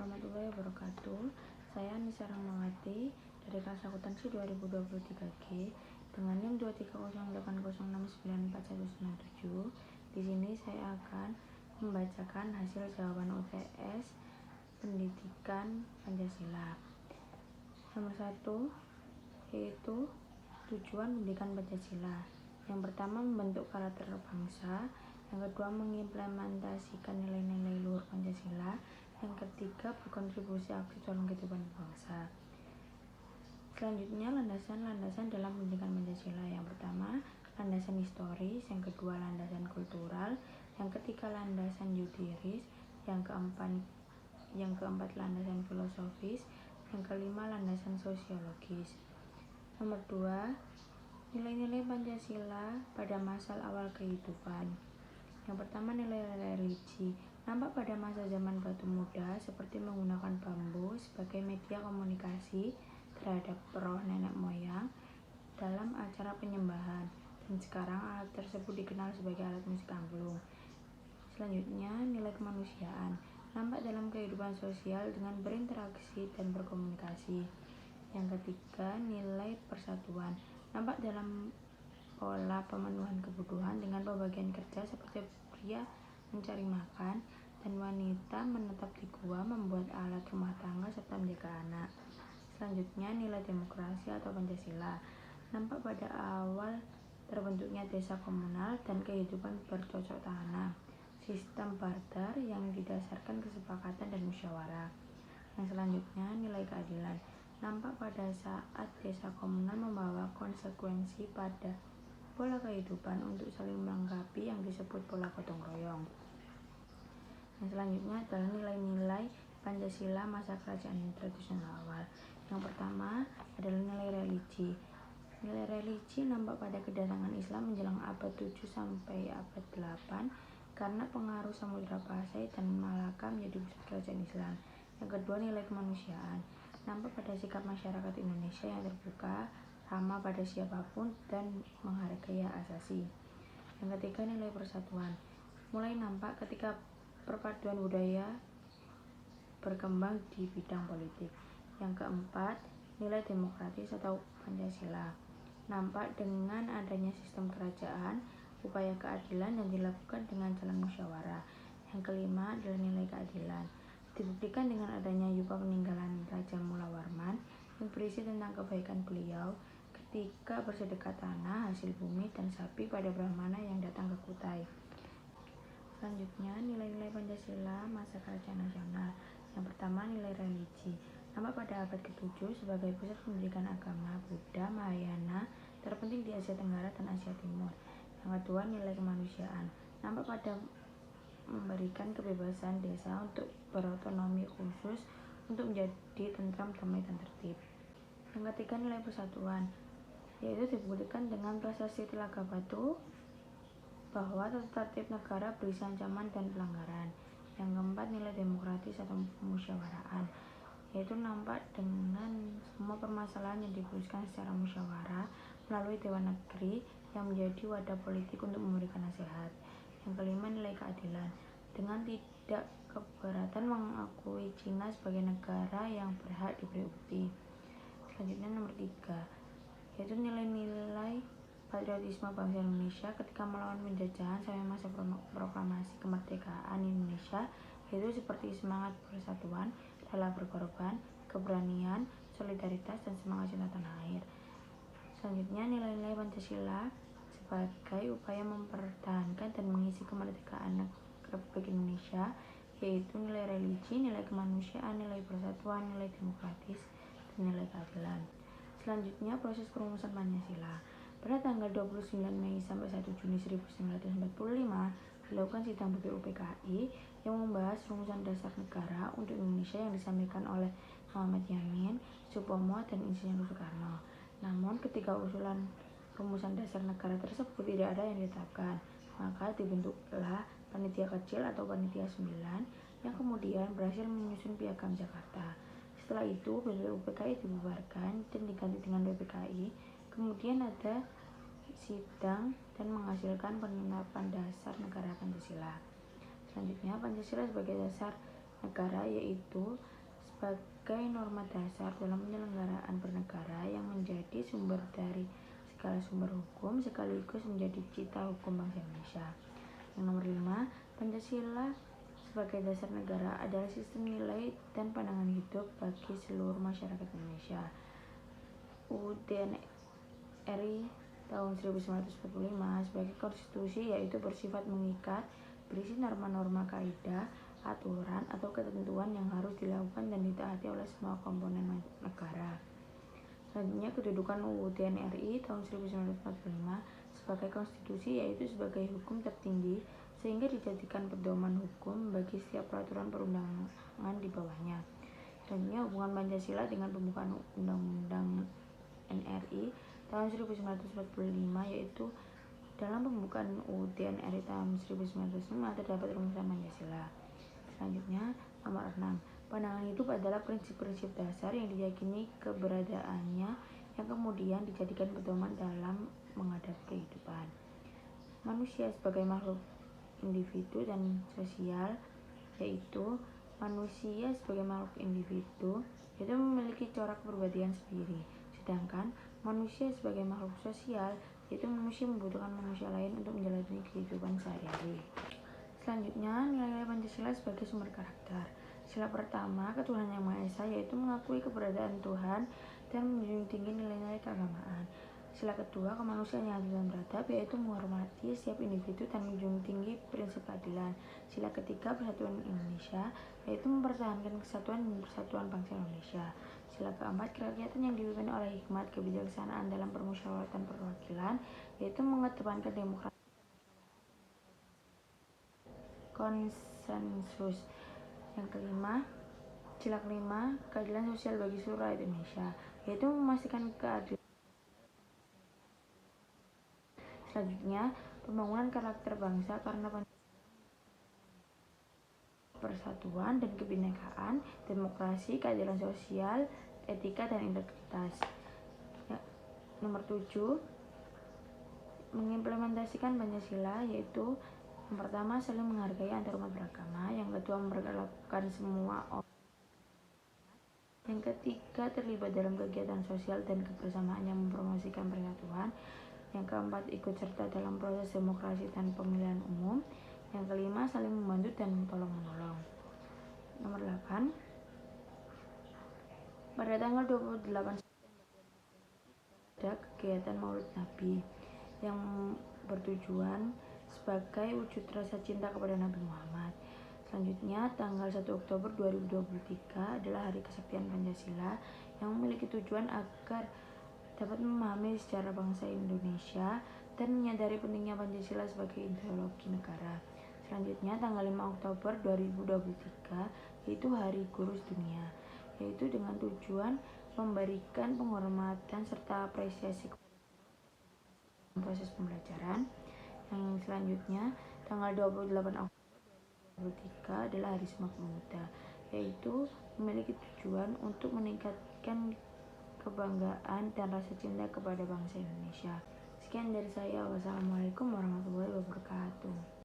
warahmatullahi wabarakatuh. Saya Anissa Rahmawati dari kelas akuntansi 2023G dengan NIM 23080694197. Di sini saya akan membacakan hasil jawaban UTS Pendidikan Pancasila. Nomor 1 yaitu tujuan pendidikan Pancasila. Yang pertama, membentuk karakter bangsa. Yang kedua, mengimplementasikan nilai-nilai luhur Pancasila. Yang ketiga, berkontribusi aktif dalam kehidupan bangsa. Selanjutnya, landasan-landasan dalam pendidikan Pancasila. Yang pertama, landasan historis. Yang kedua, landasan kultural. Yang ketiga, landasan yudiris. Yang keempat, landasan filosofis. Yang kelima, landasan sosiologis. Nomor 2, nilai-nilai Pancasila pada masa awal kehidupan. Yang pertama, nilai religi. Nampak pada masa zaman batu muda seperti menggunakan bambu sebagai media komunikasi terhadap roh nenek moyang dalam acara penyembahan, dan sekarang alat tersebut dikenal sebagai alat musik angklung. Selanjutnya, nilai kemanusiaan. Nampak dalam kehidupan sosial dengan berinteraksi dan berkomunikasi. Yang ketiga, nilai persatuan. Nampak dalam pola pemenuhan kebutuhan dengan pembagian kerja seperti pria mencari makan dan wanita menetap di gua membuat alat rumah tangga serta menjaga anak. Selanjutnya, nilai demokrasi atau Pancasila. Nampak pada awal terbentuknya desa komunal dan kehidupan bercocok tanam, sistem barter yang didasarkan kesepakatan dan musyawarah. Yang selanjutnya, nilai keadilan. Nampak pada saat desa komunal membawa konsekuensi pada pola kehidupan untuk saling melengkapi yang disebut pola gotong royong. Yang selanjutnya adalah nilai-nilai Pancasila masa kerajaan tradisional awal. Yang pertama adalah nilai religi. Nilai religi nampak pada kedatangan Islam menjelang abad 7 sampai abad 8 karena pengaruh Samudra Pasai dan Malaka menjadi pusat kerajaan Islam. Yang kedua, nilai kemanusiaan. Nampak pada sikap masyarakat Indonesia yang terbuka, ramah pada siapapun, dan menghargai hak asasi. Yang ketiga, nilai persatuan. Mulai nampak ketika perpaduan budaya berkembang di bidang politik. Yang keempat, nilai demokratis atau Pancasila. Nampak dengan adanya sistem kerajaan, upaya keadilan yang dilakukan dengan jalan musyawarah. Yang kelima adalah nilai keadilan. Dibuktikan dengan adanya yupa peninggalan Raja Mula Warman yang berisi tentang kebaikan beliau ketika bersedekah tanah, hasil bumi, dan sapi pada Brahmana yang datang ke Kutai. Selanjutnya, nilai-nilai Pancasila masa kerajaan nasional. Yang pertama, nilai religi. Nampak pada abad ke-7 sebagai pusat pendidikan agama Buddha Mahayana terpenting di Asia Tenggara dan Asia Timur. Yang kedua, nilai kemanusiaan. Nampak pada memberikan kebebasan desa untuk berotonomi khusus untuk menjadi tentram, damai, dan tertib. Yang ketiga, nilai persatuan, yaitu dibuktikan dengan prasasti Telaga Batu bahwa tata tertib negara berisi ancaman dan pelanggaran. Yang keempat, nilai demokratis atau pemusyawaraan, yaitu nampak dengan semua permasalahan yang diputuskan secara musyawarah melalui Dewan Negeri yang menjadi wadah politik untuk memberikan nasihat. Yang kelima, nilai keadilan. Dengan tidak keberatan mengakui Cina sebagai negara yang berhak diberi ukti. Selanjutnya, nomor 3, yaitu nilai-nilai patriotisme bangsa Indonesia ketika melawan penjajahan sampai masa proklamasi kemerdekaan Indonesia, yaitu seperti semangat persatuan, rela berkorban, keberanian, solidaritas, dan semangat cinta tanah air. Selanjutnya, nilai-nilai Pancasila sebagai upaya mempertahankan dan mengisi kemerdekaan Republik Indonesia, yaitu nilai religi, nilai kemanusiaan, nilai persatuan, nilai demokratis, dan nilai keadilan. Selanjutnya, proses perumusan Pancasila. Pada tanggal 29 Mei sampai 1 Juni 1945 dilakukan sidang BPUPKI yang membahas rumusan dasar negara untuk Indonesia yang disampaikan oleh Muhammad Yamin, Supomo, dan Insinyur Soekarno. Namun, ketika usulan rumusan dasar negara tersebut tidak ada yang ditetapkan, maka dibentuklah panitia kecil atau panitia 9 yang kemudian berhasil menyusun Piagam Jakarta. Setelah itu, BPUPKI dibubarkan dan diganti dengan BPKI. Kemudian ada sidang dan menghasilkan penetapan dasar negara Pancasila. Selanjutnya, Pancasila sebagai dasar negara, yaitu sebagai norma dasar dalam penyelenggaraan bernegara yang menjadi sumber dari segala sumber hukum sekaligus menjadi cita hukum bangsa Indonesia. Yang nomor 5, Pancasila sebagai dasar negara adalah sistem nilai dan pandangan hidup bagi seluruh masyarakat Indonesia. UUD RI tahun 1945 sebagai konstitusi yaitu bersifat mengikat, berisi norma-norma kaidah, aturan atau ketentuan yang harus dilakukan dan ditaati oleh semua komponen negara. Selanjutnya, kedudukan UUD RI tahun 1945 sebagai konstitusi yaitu sebagai hukum tertinggi sehingga dijadikan pedoman hukum bagi setiap peraturan perundangan di bawahnya. Selanjutnya, hubungan Pancasila dengan pembukaan Undang-Undang NRI tahun 1945 yaitu dalam pembukaan UUD NRI tahun 1905 terdapat rumusan Pancasila. Selanjutnya, nomor 6. Pandangan hidup adalah prinsip-prinsip dasar yang diyakini keberadaannya yang kemudian dijadikan pedoman dalam menghadapi kehidupan. Manusia sebagai makhluk individu dan sosial yaitu manusia sebagai makhluk individu itu memiliki corak kepribadian sendiri, sedangkan manusia sebagai makhluk sosial yaitu manusia membutuhkan manusia lain untuk menjalani kehidupan sehari-hari. Selanjutnya, nilai-nilai Pancasila sebagai sumber karakter. Sila pertama, ketuhanan yang Maha Esa yaitu mengakui keberadaan Tuhan dan menjunjung tinggi nilai-nilai keagamaan. Sila kedua, kemanusiaan yang adil dan beradab yaitu menghormati setiap individu dan menjunjung tinggi prinsip keadilan. Sila ketiga, persatuan Indonesia yaitu mempertahankan kesatuan dan persatuan bangsa Indonesia. Sila keempat, kerakyatan yang dipimpin oleh hikmat kebijaksanaan dalam permusyawaratan perwakilan yaitu mengedepankan demokrasi konsensus. Yang kelima, sila kelima, keadilan sosial bagi seluruh rakyat Indonesia yaitu memastikan keadilan. Selanjutnya, pembangunan karakter bangsa karena persatuan dan kebinekaan, demokrasi, keadilan sosial, etika dan integritas. Ya, nomor 7, mengimplementasikan Pancasila yaitu yang pertama, saling menghargai antar umat beragama. Yang kedua, memperlakukan semua orang. Yang ketiga, terlibat dalam kegiatan sosial dan kebersamaan yang mempromosikan persatuan. Yang keempat, ikut serta dalam proses demokrasi dan pemilihan umum. Yang kelima, saling membantu dan tolong-menolong. Nomor 8, pada tanggal 28 ada kegiatan Maulid Nabi yang bertujuan sebagai wujud rasa cinta kepada Nabi Muhammad. Selanjutnya, tanggal 1 Oktober 2023 adalah Hari Kesaktian Pancasila yang memiliki tujuan agar dapat memahami sejarah bangsa Indonesia dan menyadari pentingnya Pancasila sebagai ideologi negara. Selanjutnya, tanggal 5 Oktober 2023 yaitu Hari Guru Dunia, yaitu dengan tujuan memberikan penghormatan serta apresiasi kepada proses pembelajaran. Yang selanjutnya, tanggal 28 Oktober 2023 adalah Hari Sumpah Pemuda, yaitu memiliki tujuan untuk meningkatkan kebanggaan dan rasa cinta kepada bangsa Indonesia. Sekian dari saya. Wassalamualaikum warahmatullahi wabarakatuh.